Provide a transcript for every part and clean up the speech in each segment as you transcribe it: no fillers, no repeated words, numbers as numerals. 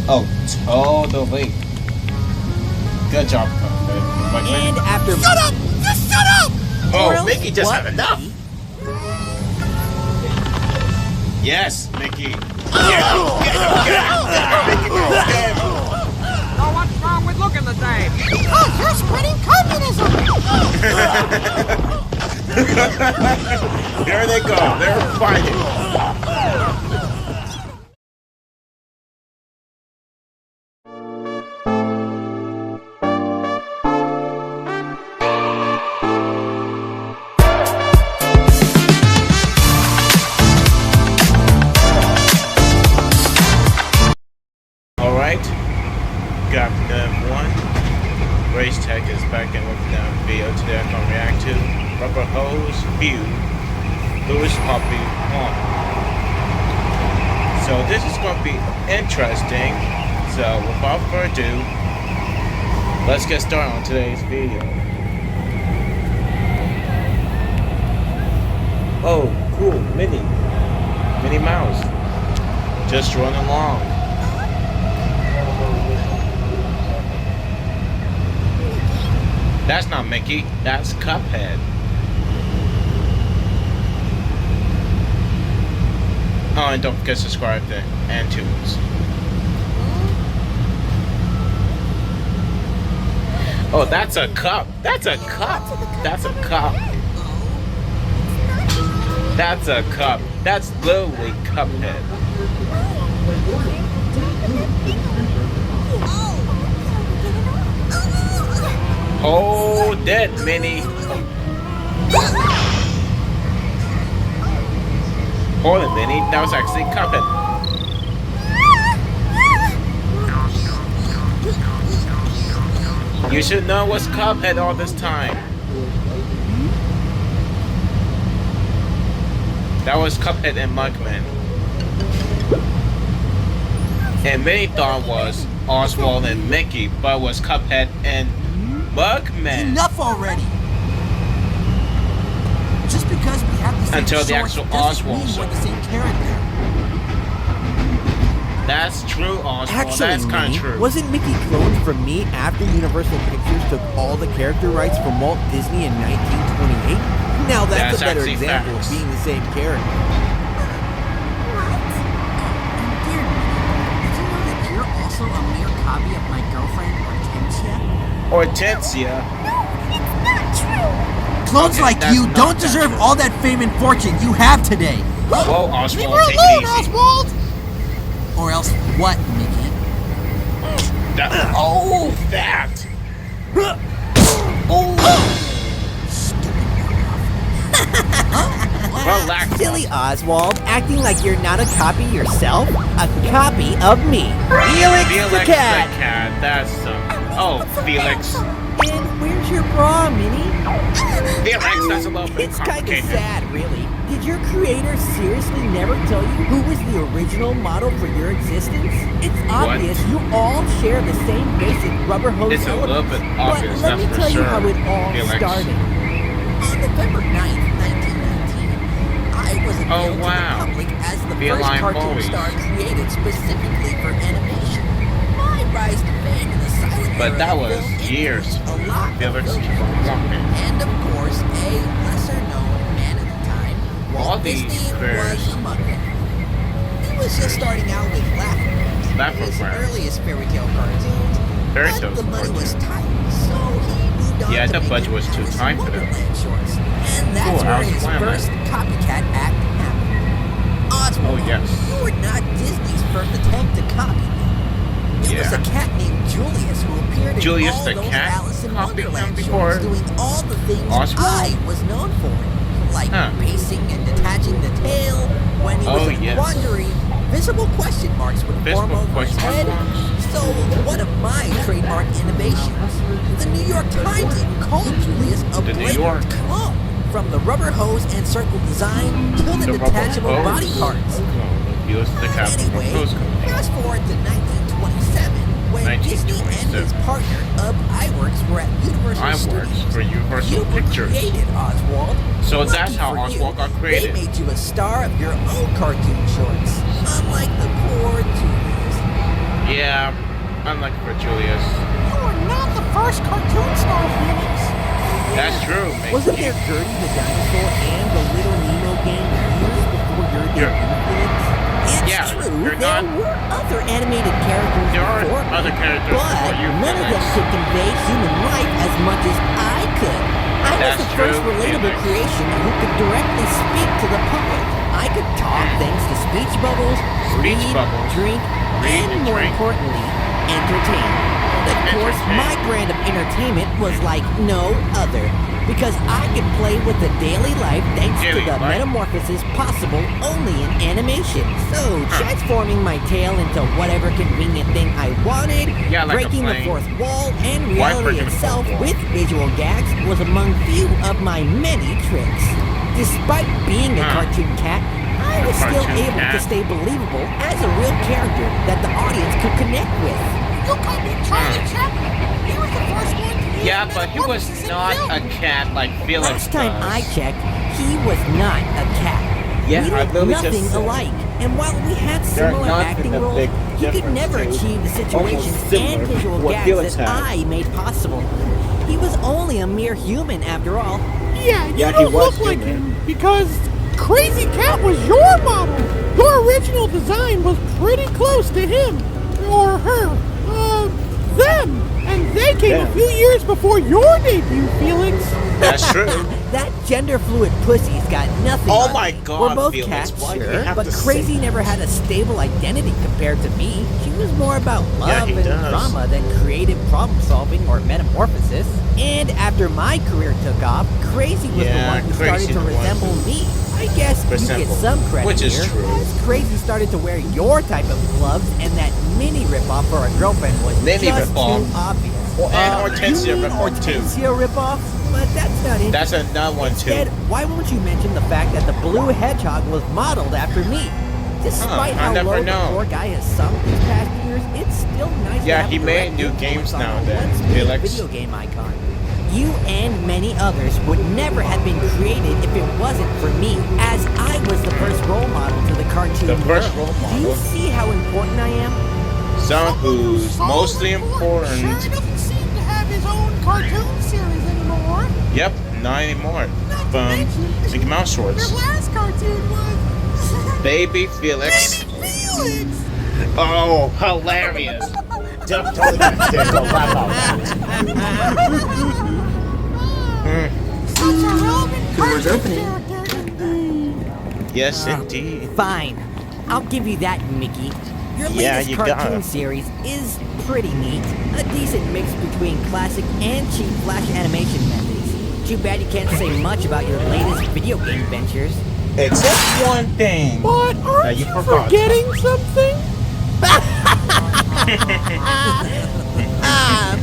Oh, totally. Good job, Cuphead. And after... Shut up! Just shut up! Oh, Mickey just had enough. Yes, Mickey. Get him! Mickey, get him! So what's wrong with looking the same? Because you're spreading communism! There they go. They're fighting. Good afternoon, everyone. RaiseTech is back in with another video. Today I'm going to react to Rubber Hose Feud Lewis Puppy 1. So this is going to be interesting. So without further ado, let's get started on today's video. Oh, cool, Minnie Mouse, just running along. That's not Mickey, that's Cuphead. Oh, and don't forget to subscribe to iTunes. Oh, that's a cup. That's a cup. That's a cup. That's a cup. That's literally Cuphead. Hold it, Minnie. Hold it, Minnie. That was actually Cuphead. You should know what's Cuphead all this time. That was Cuphead and Mugman. And Minnie thought was Oswald and Mickey, but it was Cuphead and Mugman. Enough already! Just because we have the same Until the actual Oswald we're the same character. That's true, Oswald. Actually, that's kind of true. Wasn't Mickey cloned from me after Universal Pictures took all the character rights from Walt Disney in 1928? Now that's a better example of being the same character. Dear me, did you know that you're also a mere copy of my girlfriend, Hortensia? Hortensia. Clones like you don't deserve all that fame and fortune you have today. Whoa, Oswald, Leave her take alone, it easy. Oswald! Or else what, Mickey? Oh, that! Oh! Relax. Silly Oswald, acting like you're not a copy yourself? A copy of me. Felix the cat! That's oh, Felix. And where's your bra, Minnie? Felix, that's a little bit It's kind of complicated. sad, really. Did your creator seriously never tell you who was the original model for your existence? It's obvious you all share the same basic rubber hose It's a little elements. bit obvious, But let me that's for tell you sure, how it all Felix. started. On November 9th, 1919, I was unveiled to the public as the first cartoon star created specifically for animation. My rise to fame in the silent But era that was years. a lot Felix of keep on walking. and of course, a lesser-known man at the time, All Walt these Disney fairs. was a Mugman. He was just starting out with his earliest fairy tale cartoons, but the money was tight, so he moved on Yeah, to the budget making was too Alice in tight for them. Wonderland shorts, and that's Cool, where Alice in his Wonderland. first copycat act happened. Oswald, Oh, yes. you were not Disney's first attempt to copy me. It was Yeah. a cat named Julius who appeared Julius in all the those cat Alice in copied him Wonderland before shorts, doing all the things Oswald? I was known for, like pacing and detaching the tail. When he was Oh, in yes. quandary, visible question marks would form Visible over his question head. marks. So, one of my trademark innovations, the New York Times even called Julius a The New York. blatant clone, from the rubber hose and circle design to the The rubber detachable hose. body parts. Felix the cat. Anyway, fast forward to 1927, when Disney and his partner, iWorks, were at Universal iWorks Studios. for Universal You were Pictures. created, Oswald. So Lucky that's how for Oswald you, got created. They made you a star of your own cartoon shorts, unlike the poor Julius. Yeah, unlike for Julius. You are not the first cartoon star, Felix. That's true, Wasn't Mickey. there Gertie the Dinosaur and the Little Nemo game years before your You're- debut, Felix? It's Yeah, true, you're there not- were other animated characters There are before me, other characters but before you, none of them Felix. could convey human life as much as I could. I was That's the first true, relatable Felix. creation who could directly speak to the public. I could talk thanks to speech bubbles, Speech read, bubbles. drink, Read and and more drink. importantly, entertain. Of course, Entertain. my brand of entertainment was like no other, because I could play with the daily life thanks Daily to the life. metamorphosis possible only in animation. So, transforming my tail into whatever convenient thing I wanted, Yeah, like a breaking the plane. fourth wall, and Why reality breaking the fourth itself wall? with visual gags was among few of my many tricks. Despite being a cartoon cat, I was still cartoon able to cat. stay believable as a real character that the audience could connect with. You call me Charlie Chaplin. He was the first one to use Yeah, but he was metamorphosis in not film. a cat like Felix Last time does. I checked, he was not a cat. Yeah, we I looked literally just nothing said- alike. And while we had There are similar not acting been a roles, big he could difference never to achieve the situations almost similar and visual what gags Felix that had. I made possible. He was only a mere human after all. Yeah, you Yeah, he don't was look like human. him because Crazy Cat was your model. Your original design was pretty close to him or her. Them. And they came a Them. few years before your debut, Felix. That's true. That gender fluid pussy's got nothing Oh on my me. God, We're both Felix, cats, why do you sure, have but to say Crazy that? never had a stable identity compared to me. She was more about Yeah, love he and does. drama than creative problem solving or metamorphosis. And after my career took off, Crazy was Yeah, the one who started Crazy's to the one resemble who- me. I guess you get Resemble. some credit Which is here, true. as Crazy started to wear your type of gloves, and that mini ripoff for a girlfriend was Mini just ripoff. too obvious. Well, and Hortensia you mean ripoff, too. Hortensia ripoff? But that's not it. That's another one too. Instead, why won't you mention the fact that the blue hedgehog was modeled after me? Despite I how never low know. the poor guy has sunk these past years, it's still nice to Yeah, have he a made direct new influence games on a nowadays, once big Felix. video game icon. You and many others would never have been created if it wasn't for me, as I was the first role model to the cartoon The first world. role Do you model? see how important I am? Someone who's So mostly Sure important. doesn't seem to have his own cartoon series anymore. Yep, not anymore. Not to From mention, Mickey Mouse your shorts. last cartoon was Baby Felix. Baby Felix. Oh, hilarious. Totally Such a relevant Doors cartoon opening. character. Yes, indeed. Fine. I'll give you that, Mickey. Your Yeah, latest you got cartoon it. series is pretty neat. A decent mix between classic and cheap flash animation methods. Too bad you can't say much about your latest video game ventures. Except one thing. But aren't you you forgot. forgetting something?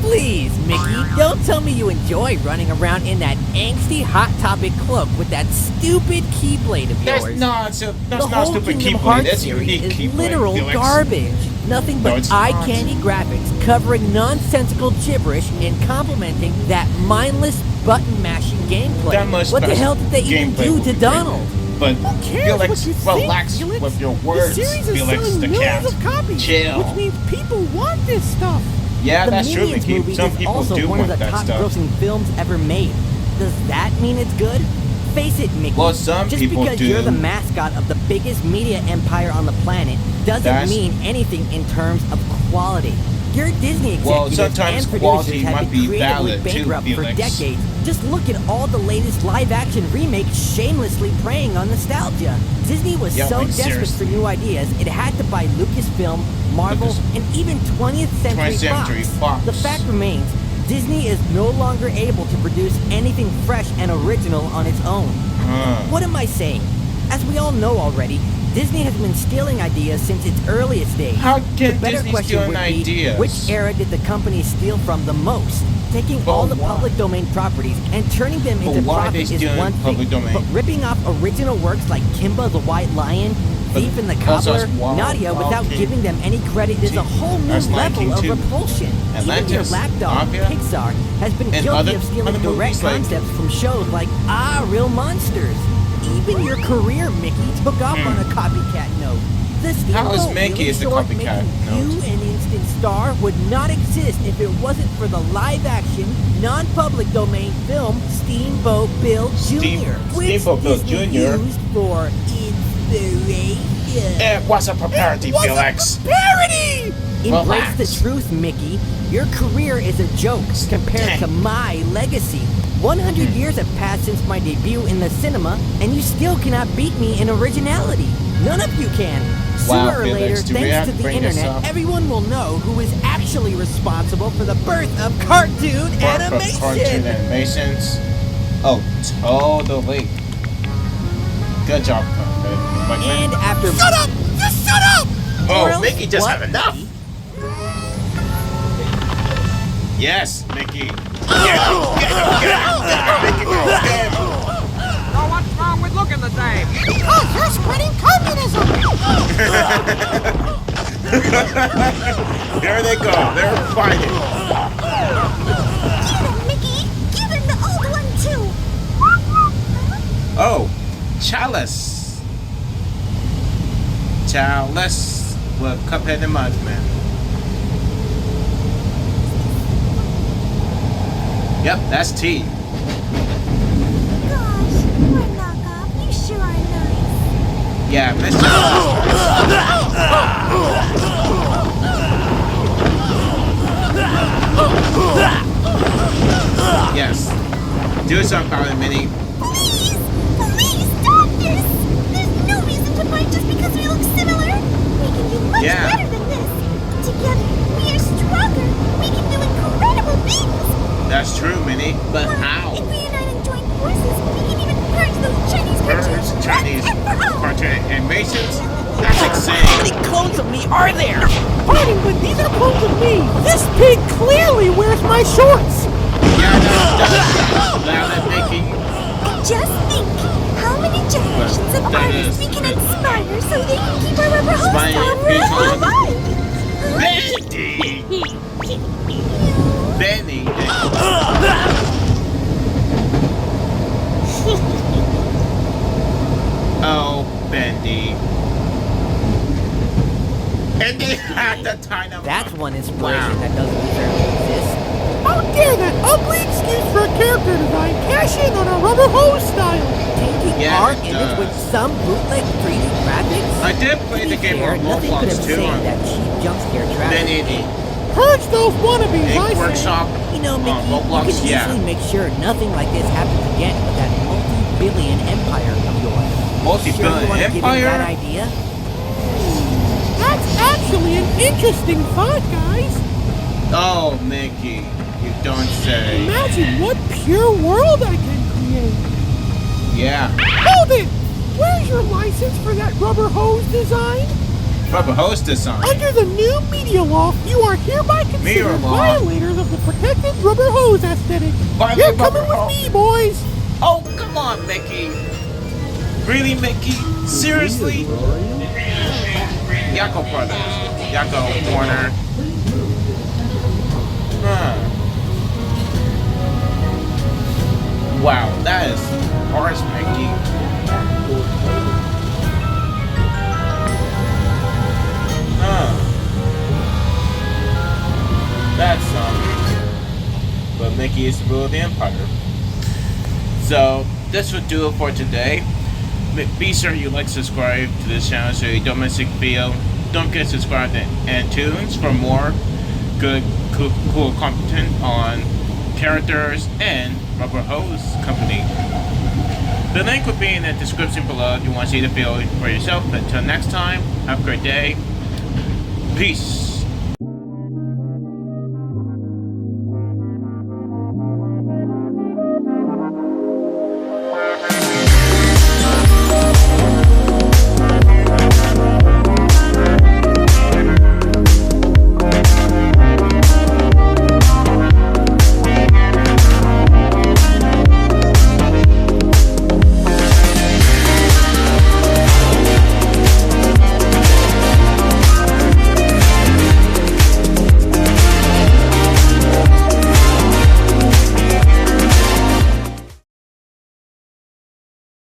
Please, Mickey, don't tell me you enjoy running around in that angsty Hot Topic cloak with that stupid Keyblade of yours. That's not The not whole stupid Kingdom Keyblade. Hearts That's series unique is Keyblade, literal Felix. garbage. Nothing No, but it's not. eye-candy graphics covering nonsensical gibberish and complementing that mindless button-mashing gameplay. That must What the mash hell did they even gameplay do would to be Donald? But Who cares Felix, what you relax think, Felix? with your The words, series is Felix selling the millions cat. of copies, Chill. which means people want this stuff. Yeah, The that's true, Minions Mickey. movie Some is people also do one want of the that stuff. top-grossing films ever made. Does that mean it's good? Face it, Mickey. Well, some Just people because do. you're the mascot of the biggest media empire on the planet doesn't That's- mean anything in terms of quality. Your Disney executives Well, sometimes and quality producers have might been be creatively valid too, bankrupt for Felix. decades. Just look at all the latest live-action remakes shamelessly preying on nostalgia. Disney was Yeah, so like, desperate seriously. for new ideas, it had to buy Lucasfilm, Marvel, Lucas- and even 20th Century, 20th Century Fox. The fact remains, Disney is no longer able to produce anything fresh and original on its own. What am I saying? As we all know already, Disney has been stealing ideas since its earliest days. How The can better Disney question steal would be, ideas? which era did the company steal from the most? Taking But all the why? public domain properties and turning them But into why are they profit is stealing one thing, public domain? but ripping off original works like Kimba the White Lion, But Thief and the also Cobbler, Wild- Nadia, Wild without King. giving them any credit is a whole new That's Lion level King of too. repulsion. Even your Atlantis, lapdog, Mafia, Pixar, has been and guilty other- of stealing other direct movies like- concepts from shows like Real Monsters. Even your career, Mickey, took off on a copycat note. The steal How is don't Mickey really is the show up copycat making note? you an instant Star would not exist if it wasn't for the live-action, non-public domain film Steamboat Bill Jr., which Steamboat Bill Disney Jr. used for inspiration. It was a parody, Felix. Parody! Embrace the truth, Mickey. Your career is a joke compared to my legacy. 100 years have passed since my debut in the cinema, and you still cannot beat me in originality. None of you can. Wow, Sooner or Felix, later, do we have thanks to to the bring this internet, up? everyone will know who is actually responsible for the birth of cartoon animation. Cartoon animations. Oh, totally. Good job, Cartoon. And after Shut up! Just shut up! Oh, Or else Mickey just what, had enough. Mickey? Yes, Mickey. Get him, Mickey, go, get him. So what's wrong with looking the same? Because you're spreading communism! There they go. They're fighting. Get him, Mickey! Give him the old one, too! Oh, Chalice. Chalice with Cuphead and Mudman. Yep, that's T. Gosh, we're knockoff. You sure are nice. Yeah, Miss Chalice. Yes. Do something about it, Minnie. Please! Please stop this! There's no reason to fight just because we look similar! We can do much better than this! Together, we are stronger! We can do incredible things! That's true, Minnie. But how? If we unite and join forces, we can even purge those Chinese cartoons once Chinese and for all! cartoon animations? That's How insane. many clones of me are there? Fighting, but these are clones of me! This pig clearly wears my shorts! Yeah, no, louder, Mickey. And just think, how many generations of That artists we is- can inspire so they can keep our rubber hose Inspire style forever people. alive! Benny. Benny. Oh, Bendy. And they had the time of That's one inspiration that doesn't deserve to exist. How dare that ugly excuse for a character design cash in on our rubber hose style! Taking Yeah, our it image does. with some bootleg 3D graphics? I did play To the be game fair, on nothing could Roblox have too. saved that cheap jump scare traffic. Benny Purge those wannabes, I Ink say! Workshop You know, Mickey, on Roblox, you can easily make sure nothing like this happens again with that multi-billion empire of yours. Multi-billion sure you want to give him empire? that idea? That's actually an interesting thought, guys! Oh, Mickey, you don't say. Imagine what pure world I can create! Yeah. Hold it! Where's your license for that rubber hose design? Rubber hose design. Under the new media law, you are hereby considered Media law? violators of the protected rubber hose aesthetic. Violate You're coming rubber with hose. me, boys! Oh, come on, Mickey. Really, Mickey? Seriously? Yakko Brothers. Yakko Warner. Wow, that is harsh, Mickey. That's something. But Mickey is the ruler of the empire. So, this would do it for today. Be sure you like, subscribe to this channel so you don't miss a video. Don't forget to subscribe to Antunes for more good, cool content on characters and Rubber Hose Company. The link will be in the description below if you want to see the video for yourself. But until next time, have a great day. Peace.